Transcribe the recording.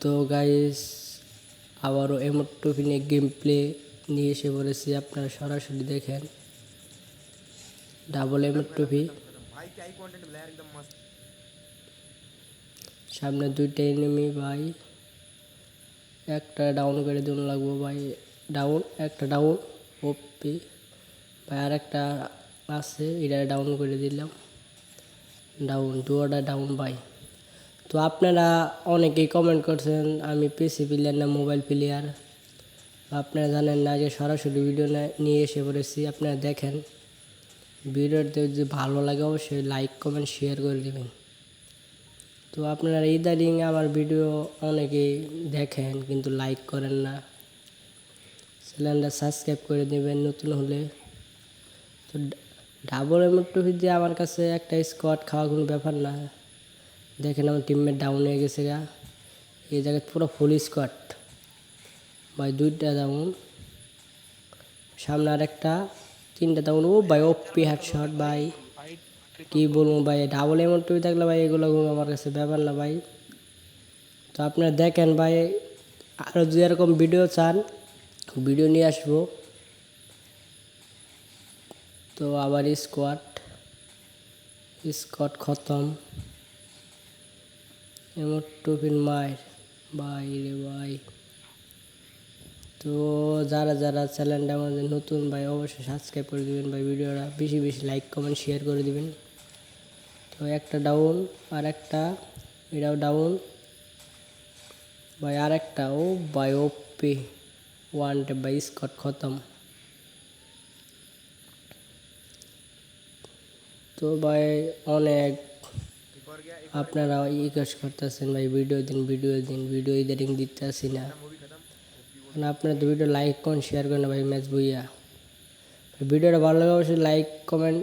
তো গাইস আবারও এমোট্রোফিনে game play নিয়ে এসে পড়েছি, আপনারা সরাসরি দেখেন। ডাবল এমোট্রোফি, সামনে দুইটা এনিমি ভাই, একটা ডাউন করে দিন লাগবো ভাই। ডাউন, একটা ডাউন ওপি ভাই, আর একটা আছে, এটা ডাউন করে দিলাম। ডাউন, দুটা ডাউন ভাই। তো আপনারা অনেকেই কমেন্ট করছেন আমি পিসি প্লেয়ার না মোবাইল প্লেয়ার, আপনারা জানেন না যে সরাসরি ভিডিও নিয়ে এসে পড়েছি। আপনারা দেখেন, ভিডিওতে যদি ভালো লাগে অবশ্যই লাইক কমেন্ট শেয়ার করে দেবেন। তো আপনারা ইদানিং আমার ভিডিও অনেকেই দেখেন কিন্তু লাইক করেন না, চ্যানেলটা সাবস্ক্রাইব করে দেবেন নতুন হলে। তো ডাবল এমোট্রোফি দিয়ে আমার কাছে একটা স্কোয়াড খাওয়া কোনো ব্যাপার না। দেখেন আমার টিমমেট ডাউন হয়ে গেছে গা, এই জায়গায় পুরো ফুল স্কোয়াড ভাই, দুইটা ডাউন, সামনে আর একটা, তিনটা ডাউন। ও ভাই ওপি হেডশট ভাই, কি বলবো ভাই, ডাবল এমোট্রোফি থাকলে ভাই এগুলো আমার কাছে ব্যাপার না ভাই। তো আপনারা দেখেন ভাই, আরও যদি এরকম ভিডিও চান ভিডিও নিয়ে আসবো। তো আবার স্কোয়াড খতম, এমোট্রোফির মায়ের ভাই রে ভাই। তো যারা যারা চ্যানেলটা আমাদের নতুন ভাই অবশ্যই সাবস্ক্রাইব করে দেবেন ভাই, ভিডিওটা বেশি বেশি লাইক কমেন্ট শেয়ার করে দেবেন। তো একটা ডাউন, আর একটা, এটাও ডাউন ভাই, আর একটা, ও ভাই ওপি ওয়ান ট্যাপ ভাই, স্কট খতম। তো ভাই অনেক আপনারা রিকোয়েস্ট করতেছেন ভাই ভিডিও দিন ভিডিও এডিটিং দিতে আসি না, মানে আপনার তো ভিডিও লাইক করেন শেয়ার করেন ভাই, ম্যাচ বইয়া। ভিডিওটা ভালো লাগে অবশ্যই লাইক কমেন্ট